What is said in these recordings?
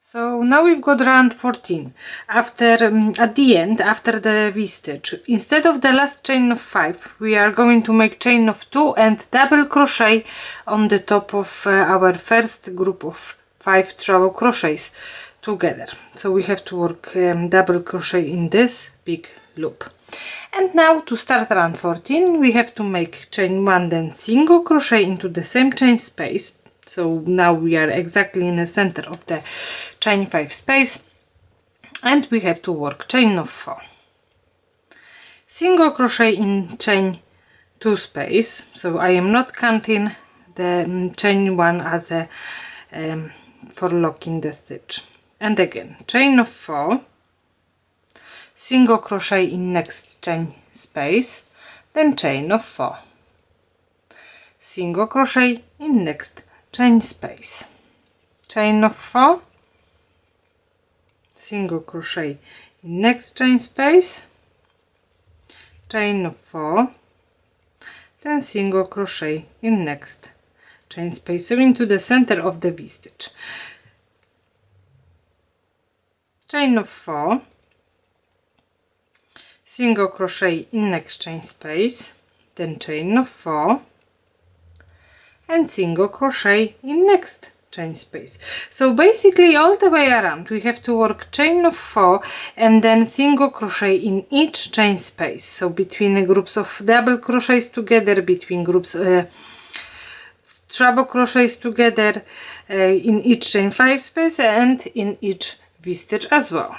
So now we've got round 14. After at the end, after the V-stitch, instead of the last chain of 5, we are going to make chain of 2 and double crochet on the top of our first group of 5 treble crochets together. So we have to work double crochet in this big loop. And now to start round 14, we have to make chain 1, then single crochet into the same chain space. So now we are exactly in the center of the chain 5 space, and we have to work chain of 4, single crochet in chain 2 space. So I am not counting the chain 1 as a for locking the stitch. And again, chain of 4, single crochet in next chain space, then chain of 4, single crochet in next chain space, chain of 4, single crochet in next chain space, chain of 4, then single crochet in next chain space, so into the center of the V-stitch, chain of 4, single crochet in next chain space, then chain of 4 and single crochet in next chain space. So basically all the way around we have to work chain of 4 and then single crochet in each chain space. So between groups of double crochets together, between groups treble crochets together, in each chain 5 space and in each V-stitch as well.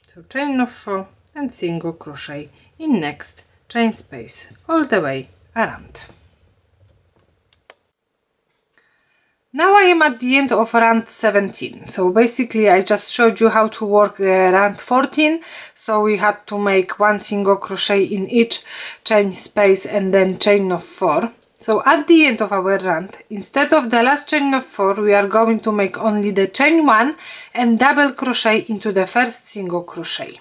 So chain of 4 and single crochet in next chain space all the way around. Now I am at the end of round 17. So basically I just showed you how to work round 14. So we had to make 1 single crochet in each chain space and then chain of 4. So at the end of our round, instead of the last chain of 4, we are going to make only the chain 1 and double crochet into the first single crochet.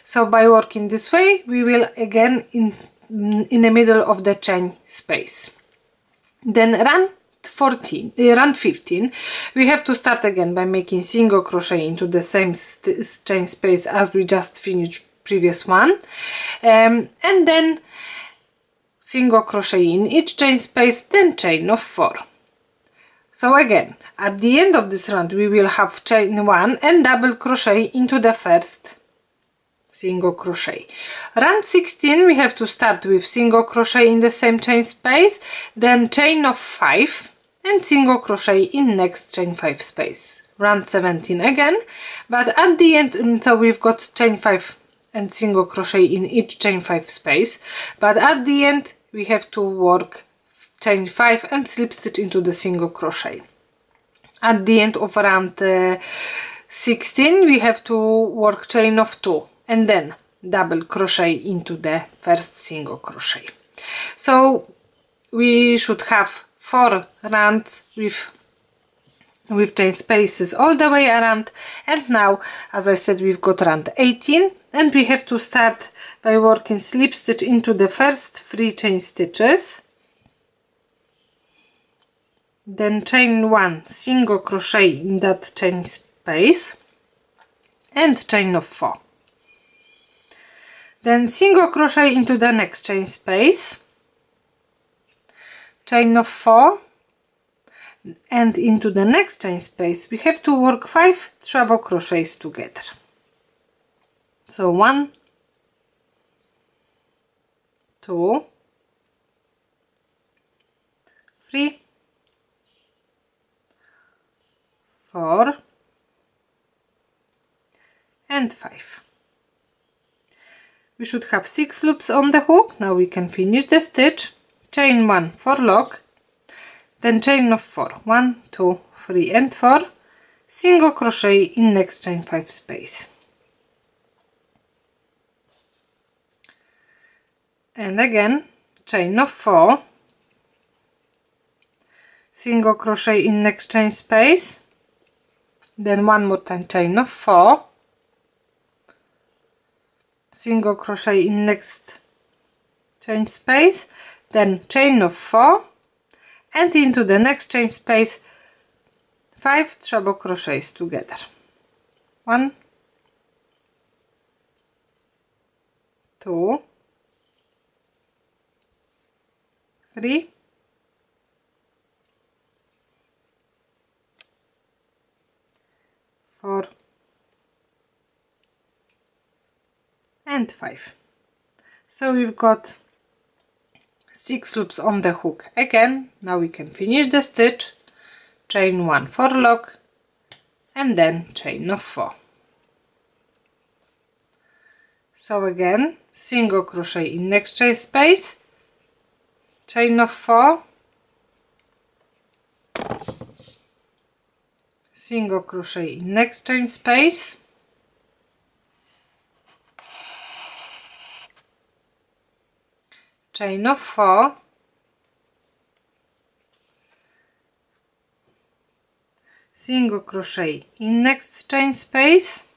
So by working this way, we will again in the middle of the chain space. Then round 15, we have to start again by making single crochet into the same chain space as we just finished previous one, and then single crochet in each chain space, then chain of 4. So again, at the end of this round, we will have chain 1 and double crochet into the first single crochet. Round 16 we have to start with single crochet in the same chain space, then chain of 5 and single crochet in next chain 5 space. Round 17 again, but at the end, so we've got chain 5 and single crochet in each chain 5 space, but at the end we have to work chain 5 and slip stitch into the single crochet. At the end of round 16 we have to work chain of 2 and then double crochet into the first single crochet. So we should have 4 rounds with chain spaces all the way around, and now, as I said, we've got round 18 and we have to start by working slip stitch into the first 3 chain stitches, then chain 1 single crochet in that chain space and chain of 4. Then single crochet into the next chain space, chain of 4, and into the next chain space we have to work 5 treble crochets together. So 1, 2, 3, 4 and 5. We should have 6 loops on the hook. Now we can finish the stitch. Chain 1 for lock, then chain of 4, 1, 2, 3 and 4, single crochet in next chain 5 space, and again chain of 4, single crochet in next chain space, then one more time chain of 4, single crochet in next chain space, then chain of 4 and into the next chain space 5 treble crochets together. 1, 2, 3, 4 and 5. So we've got 6 loops on the hook. Again, now we can finish the stitch, chain 1 for lock, and then chain of 4. So again, single crochet in next chain space, chain of 4, single crochet in next chain space, chain of 4, single crochet in next chain space,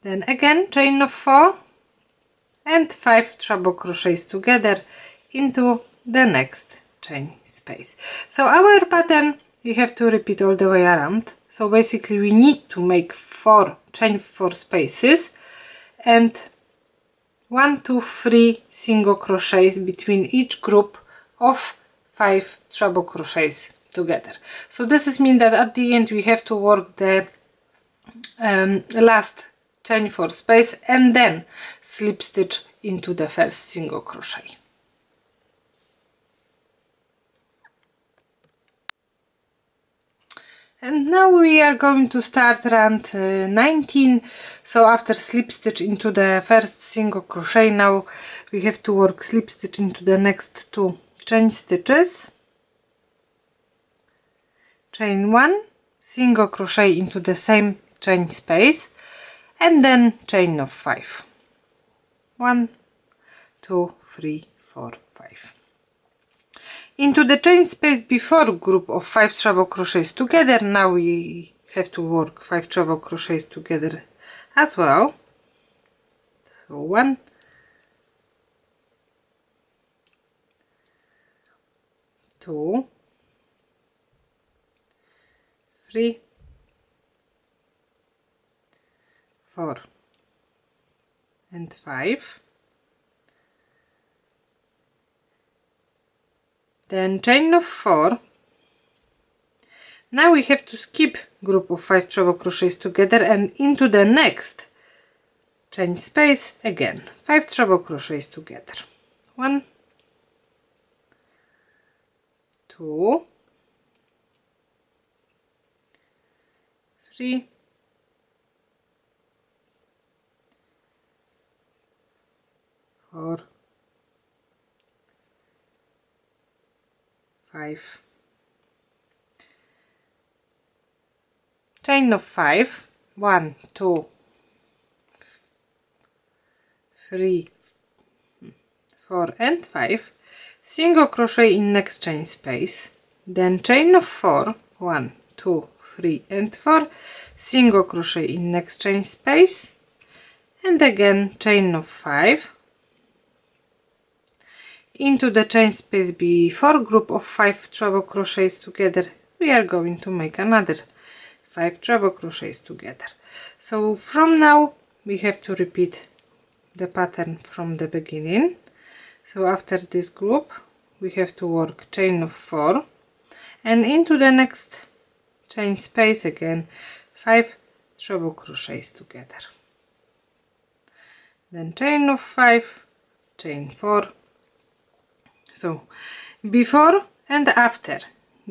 then again chain of 4 and 5 treble crochets together into the next chain space. So our pattern we have to repeat all the way around. So basically we need to make 4 chain 4 spaces and 1, 2, 3 single crochets between each group of 5 treble crochets together. So this is mean that at the end we have to work the last chain 4 space and then slip stitch into the first single crochet. And now we are going to start round 19. So after slip stitch into the first single crochet, now we have to work slip stitch into the next 2 chain stitches, chain 1, single crochet into the same chain space, and then chain of 5. 1, 2, 3, 4, 5. Into the chain space before group of 5 treble crochets together, now we have to work 5 treble crochets together as well. So 1, 2, 3, 4 and 5. Then chain of 4. Now we have to skip group of 5 treble crochets together and into the next chain space again 5 treble crochets together. 1, 2, 3, 4, 5, chain of 5, 1, 2, 3, 4 and 5, single crochet in next chain space, then chain of 4, 1, 2, 3 and 4, single crochet in next chain space, and again chain of 5 into the chain space before group of 5 treble crochets together. We are going to make another 5 treble crochets together. So from now we have to repeat the pattern from the beginning. So after this group we have to work chain of 4 and into the next chain space again 5 treble crochets together, then chain of 5, chain 4. So before and after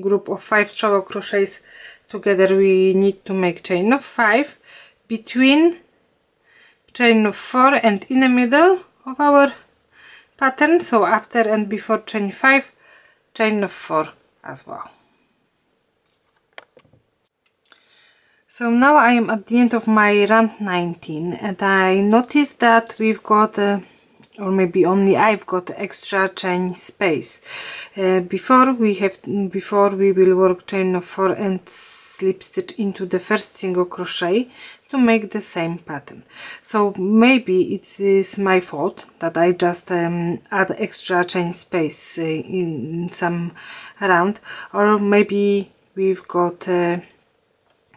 group of 5 treble crochets together we need to make chain of 5 between chain of 4 and in the middle of our pattern. So after and before chain 5, chain of 4 as well. So now I am at the end of my round 19 and I noticed that we've got or maybe only I've got extra chain space. Before we will work chain of 4 and slip stitch into the first single crochet to make the same pattern. So maybe it is my fault that I just add extra chain space in some around, or maybe we've got a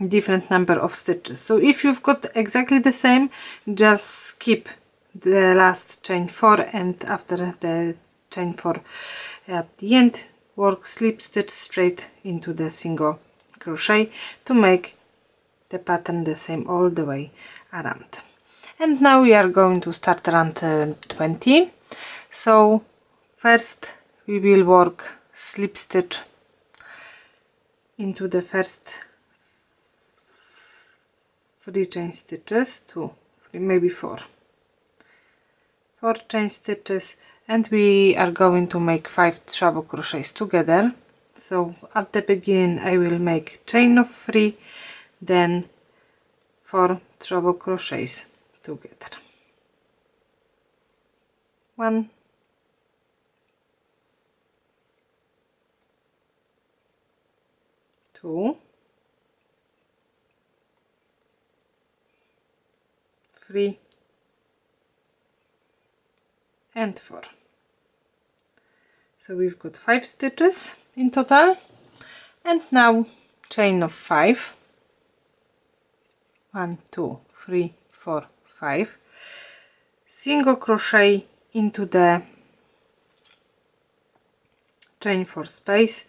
different number of stitches. So if you've got exactly the same, just skip the last chain 4, and after the chain 4 at the end, work slip stitch straight into the single crochet to make the pattern the same all the way around. And now we are going to start around 20. So first we will work slip stitch into the first 3 chain stitches, 2, 3, maybe 4 chain stitches, and we are going to make 5 treble crochets together. So at the beginning I will make chain of 3, then 4 treble crochets together. 1, 2, 3, and 4. So we've got 5 stitches in total, and now chain of 5, 1, 2, 3, 4, 5, single crochet into the chain 4 space,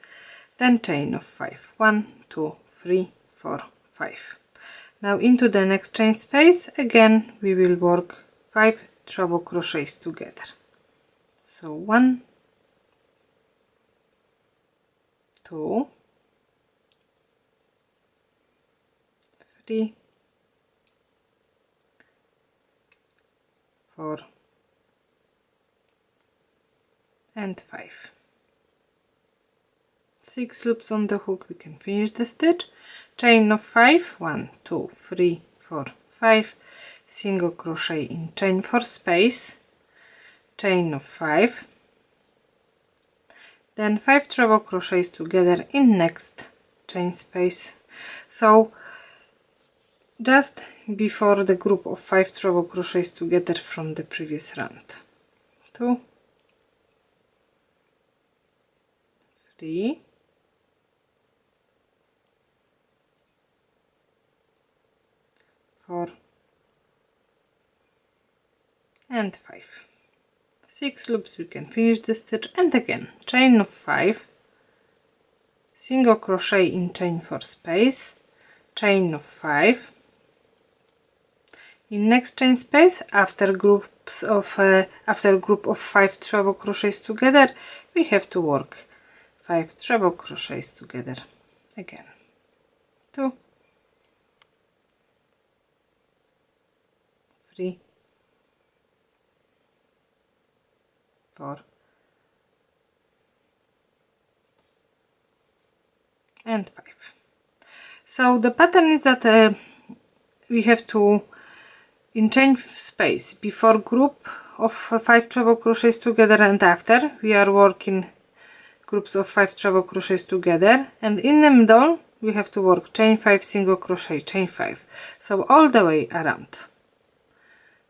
then chain of 5, 1, 2, 3, 4, 5. Now into the next chain space again we will work 5 treble crochets together. So 1, 2, 3, 4, and 5. 6 loops on the hook, we can finish the stitch. Chain of 5, 1, 2, 3, 4, 5, single crochet in chain 4 space, chain of 5, then 5 treble crochets together in next chain space. So just before the group of 5 treble crochets together from the previous round. 2, 3, 4, and 5. 6 loops, we can finish the stitch, and again chain of 5, single crochet in chain 4 space, chain of 5, in next chain space after group of 5 treble crochets together we have to work 5 treble crochets together again. 2, 3, 4, and 5. So the pattern is that we have to, in chain space before group of 5 treble crochets together and after, we are working groups of 5 treble crochets together, and in the middle we have to work chain 5, single crochet, chain 5, so all the way around.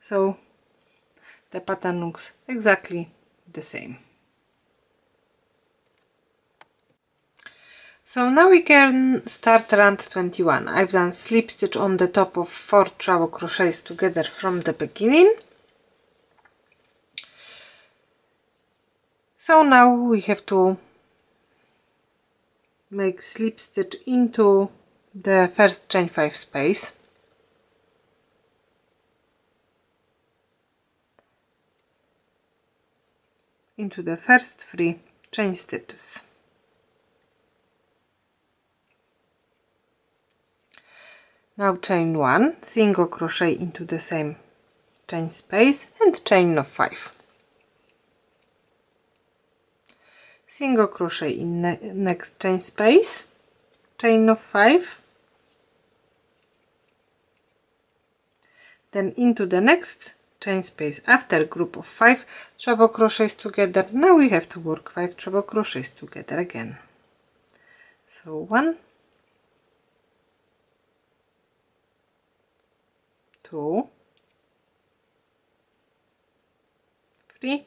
So the pattern looks exactly the same. So now we can start round 21. I've done slip stitch on the top of 4 treble crochets together from the beginning. So now we have to make slip stitch into the first chain 5 space, into the first 3 chain stitches. Now chain 1, single crochet into the same chain space, and chain of 5. Single crochet in next chain space, chain of 5, then into the next chain space after group of 5 treble crochets together. Now we have to work 5 treble crochets together again. So 1, 2, 3,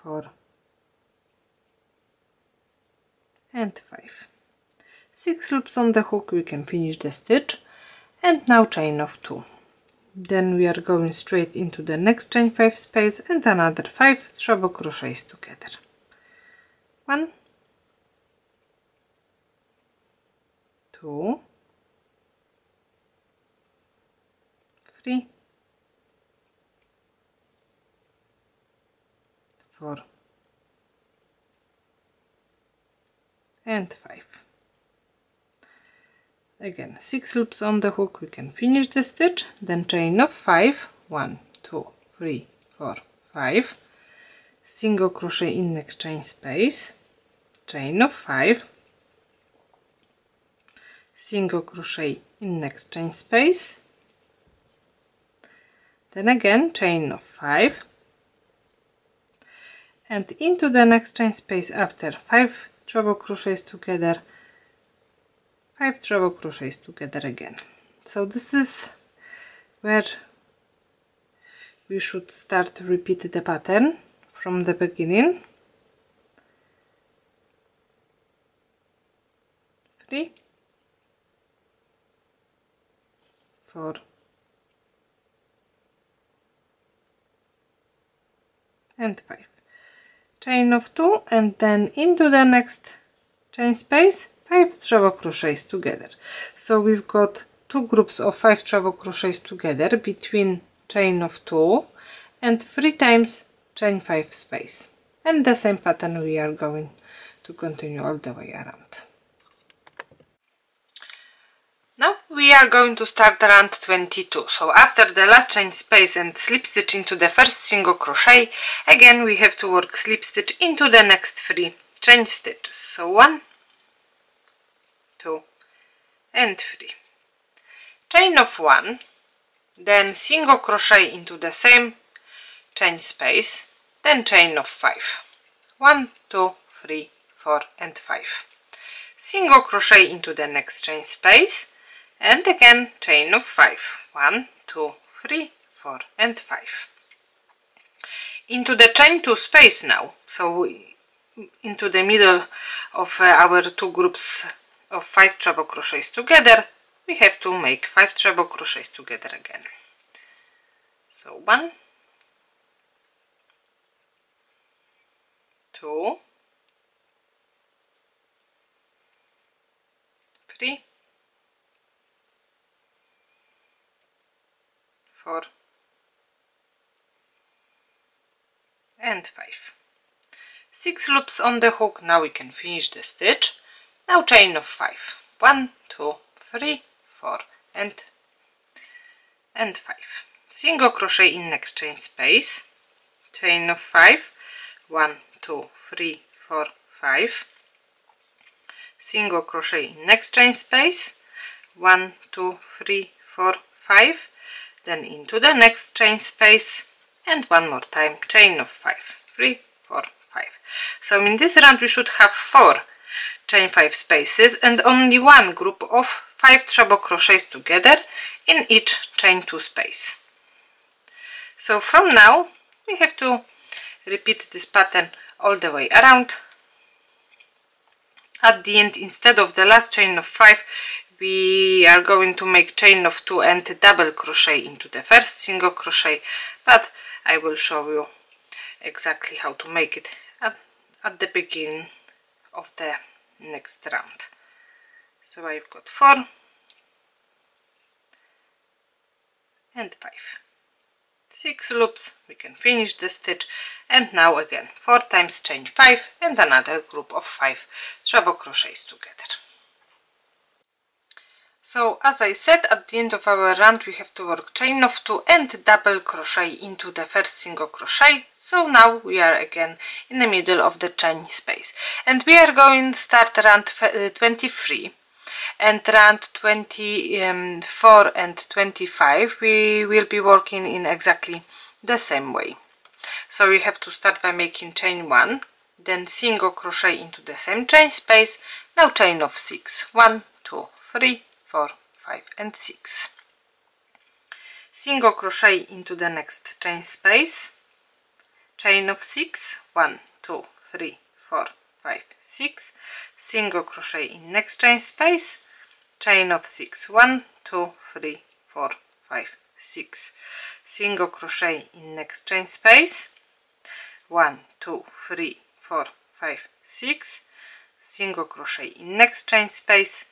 4 and 5. 6 loops on the hook, we can finish the stitch, and now chain of 2. Then we are going straight into the next chain 5 space and another 5 treble crochets together. 1, 2, 3, 4 and 5. Again, 6 loops on the hook, we can finish the stitch, then chain of 5, 1, 2, 3, 4, 5, single crochet in next chain space, chain of 5, single crochet in next chain space, then again chain of 5, and into the next chain space after 5 treble crochets together, 5 treble crochets together again. So this is where we should start to repeat the pattern from the beginning. 3, 4, and 5. Chain of 2 and then into the next chain space 5 treble crochets together. So we've got 2 groups of 5 treble crochets together between chain of 2 and 3 times chain 5 space, and the same pattern we are going to continue all the way around. Now we are going to start round 22. So after the last chain space and slip stitch into the first single crochet, again we have to work slip stitch into the next 3 chain stitches. So 1, 2 and 3. Chain of 1, then single crochet into the same chain space, then chain of 5. 1, 2, 3, 4 and 5. Single crochet into the next chain space, and again chain of 5. 1, 2, 3, 4 and 5. Into the chain 2 space now, so into the middle of our 2 groups of 5 treble crochets together, we have to make 5 treble crochets together again. So 1, 2, 3, 4 and 5. 6 loops on the hook, now we can finish the stitch. Now chain of 5. 1, 2, 3, 4 and 5. Single crochet in next chain space, chain of 5, 1, 2, 3, 4, 5. Single crochet in next chain space, 1, 2, 3, 4, 5. Then into the next chain space, and one more time chain of 5, 3, 4, 5. So in this round we should have 4 chain 5 spaces and only one group of 5 treble crochets together in each chain 2 space. So from now we have to repeat this pattern all the way around. At the end, instead of the last chain of 5, we are going to make chain of 2 and double crochet into the first single crochet, but I will show you exactly how to make it at the beginning of the next round. So I've got 4 and 5. 6 loops, we can finish the stitch, and now again 4 times chain 5 and another group of 5 treble crochets together. So as I said, at the end of our round we have to work chain of 2 and double crochet into the first single crochet. So now we are again in the middle of the chain space, and we are going to start round 23. And round 24 and 25 we will be working in exactly the same way. So we have to start by making chain 1, then single crochet into the same chain space, now chain of 6, 1, 2, 3, 4, 5 and 6. Single crochet into the next chain space, chain of 6, 1, 2, 3, 4, 5, 6, single crochet in next chain space, chain of 6, 1, 2, 3, 4, 5, 6, single crochet in next chain space, 1, 2, 3, 4, 5, 6, single crochet in next chain space,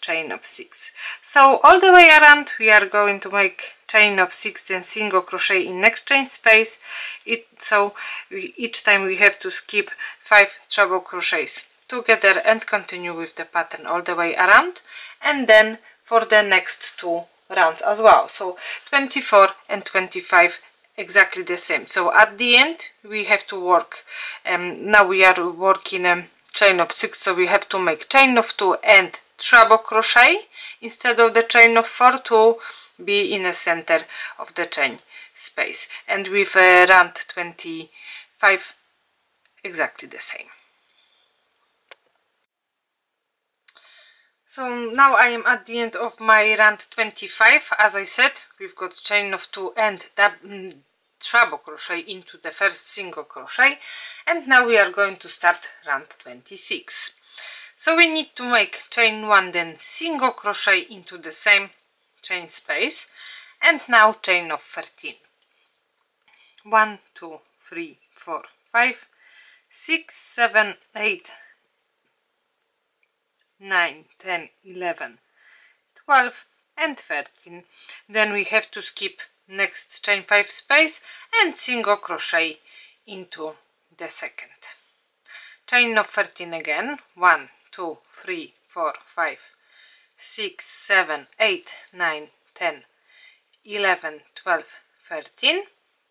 chain of 6. So all the way around we are going to make chain of 6, then single crochet in next chain space. Each time we have to skip 5 treble crochets together and continue with the pattern all the way around, and then for the next 2 rounds as well. So 24 and 25 exactly the same. So at the end we have to work, now we are working chain of 6, so we have to make chain of 2 and treble crochet instead of the chain of 4 to be in the center of the chain space, and with round 25 exactly the same. So now I am at the end of my round 25. As I said, we've got chain of 2 and treble crochet into the first single crochet, and now we are going to start round 26. So we need to make chain 1, then single crochet into the same chain space, and now chain of 13. 1, 2, 3, 4, 5, 6, 7, 8, 9, 10, 11, 12 and 13. Then we have to skip next chain 5 space and single crochet into the second. Chain of 13 again, 1, 2, 3, 4, 5, 6, 7, 8, 9, 10, 11, 12, 13.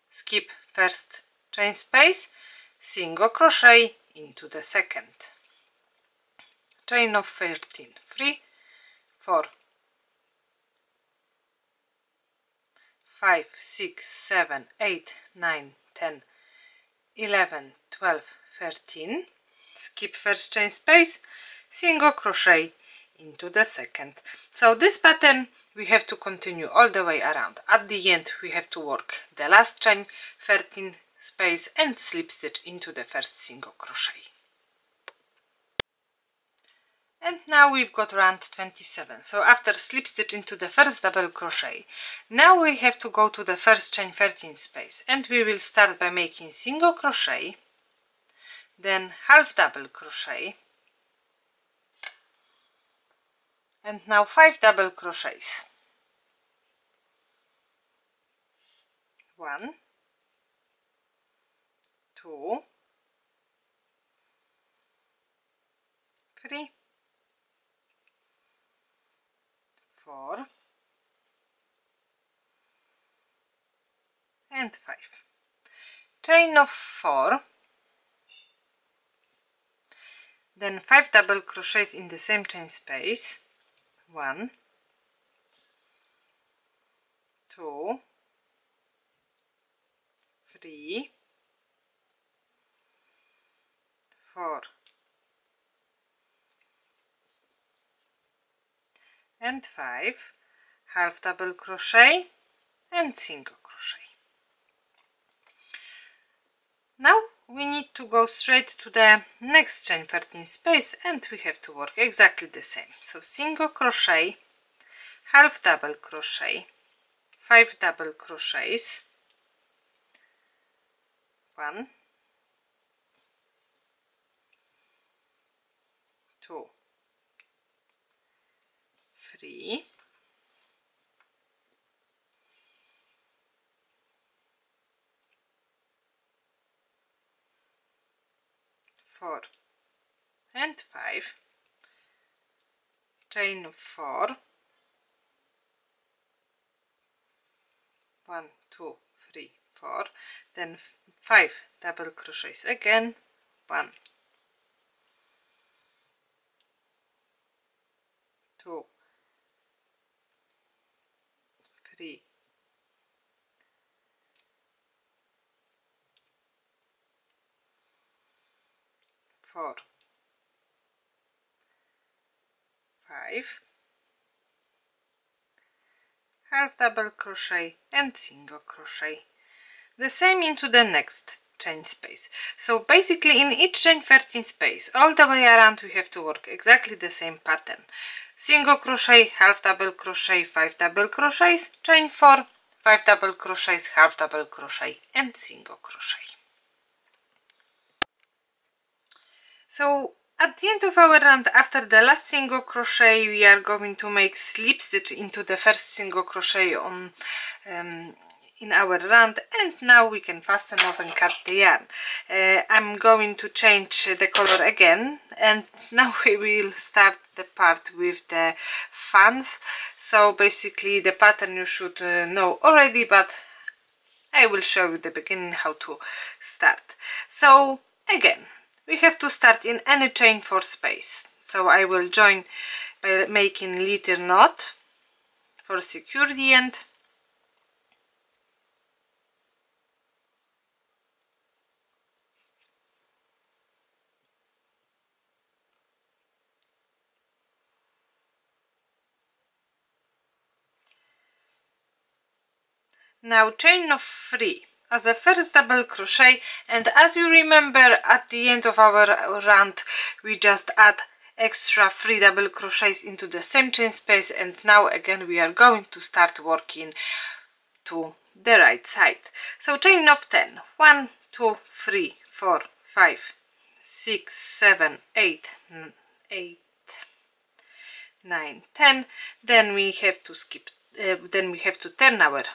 Skip first chain space, single crochet into the second. Chain of 13, 3, 4, 5, 6, 7, 8, 9, 10, 11, 12, 13. Skip first chain space, single crochet into the second. So this pattern we have to continue all the way around. At the end we have to work the last chain 13 space and slip stitch into the first single crochet. And now we've got round 27. So after slip stitch into the first double crochet, now we have to go to the first chain 13 space, and we will start by making single crochet, then half double crochet, and now 5 double crochets. 1, 2, 3, 4 and 5. Chain of 4, then 5 double crochets in the same chain space. 1, 2, 3, 4 and 5, half double crochet and single crochet. Now we need to go straight to the next chain 13 space, and we have to work exactly the same. So single crochet, half double crochet, 5 double crochets, 1, 2, 3, 4 and 5, chain of 4, 1, 2, 3, 4, then 5 double crochets again, 1, 2, 3, 4, 5, half double crochet and single crochet. The same into the next chain space. So basically in each chain 13 space all the way around we have to work exactly the same pattern. Single crochet, half double crochet, 5 double crochets, chain 4, 5 double crochets, half double crochet and single crochet. So at the end of our round, after the last single crochet, we are going to make slip stitch into the first single crochet on in our round, and now we can fasten off and cut the yarn. I'm going to change the color again, and now we will start the part with the fans. So basically the pattern you should know already, but I will show you the beginning how to start. So again, we have to start in any chain 4 space. So I will join by making little knot for secure the end. Now chain of 3 as a first double crochet, and as you remember at the end of our round we just add extra 3 double crochets into the same chain space, and now again we are going to start working to the right side. So chain of 10, 1, 2, 3, 4, 5, 6, 7, 8, 9, 10. Then we have to skip, then we have to turn our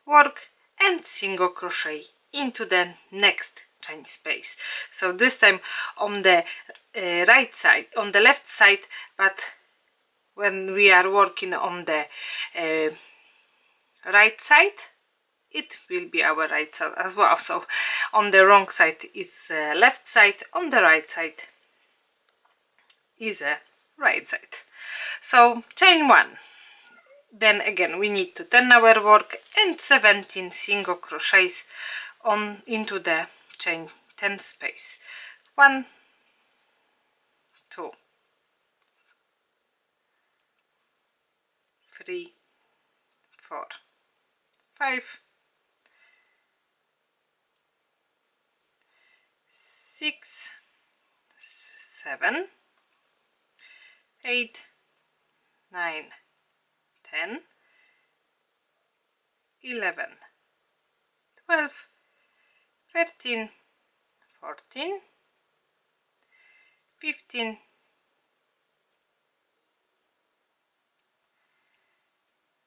work and single crochet into the next chain space. So this time on the right side, on the left side, but when we are working on the right side, it will be our right side as well. So on the wrong side is left side, on the right side is a right side. So chain 1. Then again we need to turn our work and 17 single crochets on into the chain 10 space. 1, 2, 3, 4, 5, 6, 7, 8, 9, 10, 11, 12, 13, 14, 15,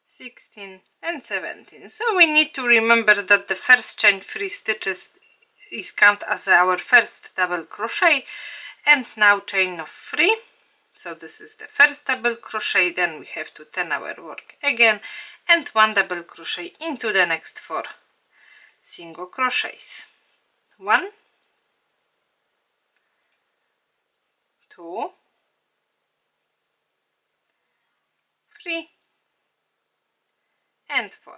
16 and 17. So we need to remember that the first chain 3 stitches is counted as our first double crochet, and now chain of 3. So this is the first double crochet, then we have to turn our work again and 1 double crochet into the next 4 single crochets. 1, 2, 3 and 4.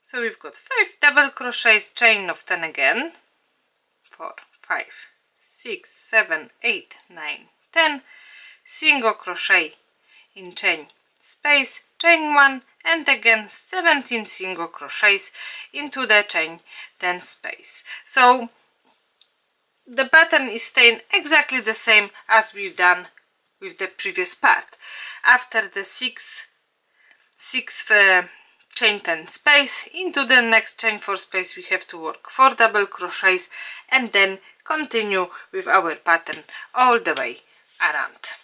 So we've got 5 double crochets, chain of 10 again, 4, 5, 6, 7, 8, 9, 10, single crochet in chain space, chain 1, and again 17 single crochets into the chain 10 space. So the pattern is staying exactly the same as we've done with the previous part. After the 6th chain 10 space, into the next chain 4 space we have to work 4 double crochets and then continue with our pattern all the way around.